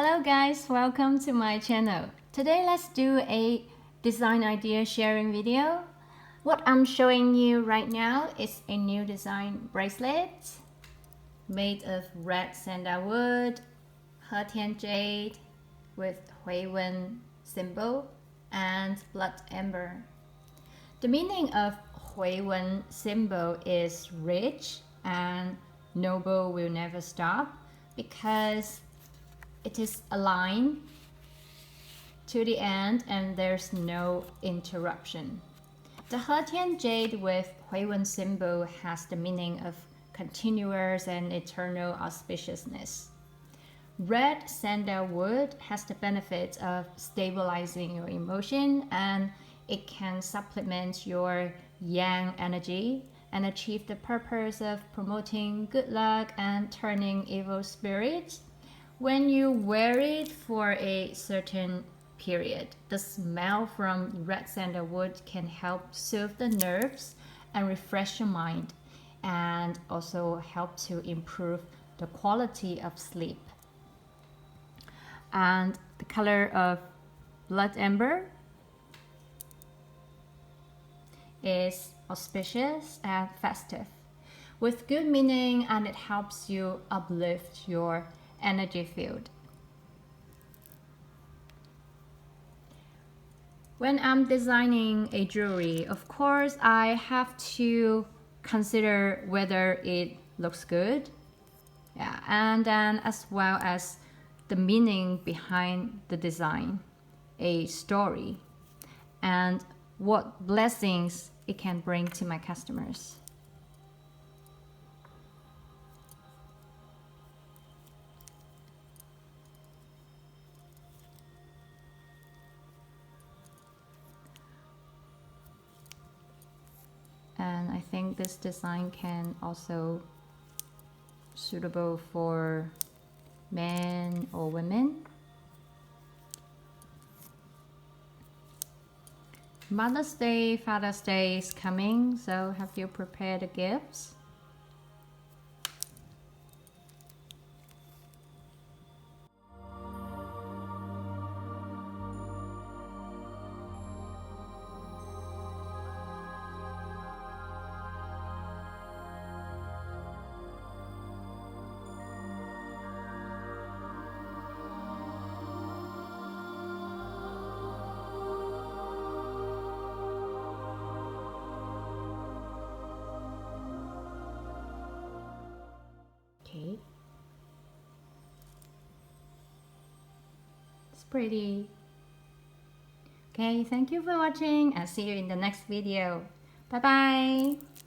Hello guys, welcome to my channel. Today let's do a design idea sharing video. What I'm showing you right now is a new design bracelet made of red sandalwood, Hetian jade with Hui Wen symbol and blood amber. The meaning of Hui Wen symbol is rich and noble will never stop because it is aligned to the end and there's no interruption. The Hetian jade with Hui Wen symbol has the meaning of continuous and eternal auspiciousness. Red sandalwood has the benefit of stabilizing your emotion, and it can supplement your yang energy and achieve the purpose of promoting good luck and turning evil spirits. When you wear it for a certain period, the smell from red sandalwood can help soothe the nerves and refresh your mind, and also help to improve the quality of sleep. And the color of blood amber is auspicious and festive with good meaning, and it helps you uplift your energy field. When I'm designing a jewelry, of course, I have to consider whether it looks good, and then as well as the meaning behind the design, a story, and what blessings it can bring to my customers. And I think this design can also suitable for men or women. Mother's Day, Father's Day is coming, so have you prepared the gifts? Okay. It's pretty. Okay, thank you for watching. I'll see you in the next video. Bye bye.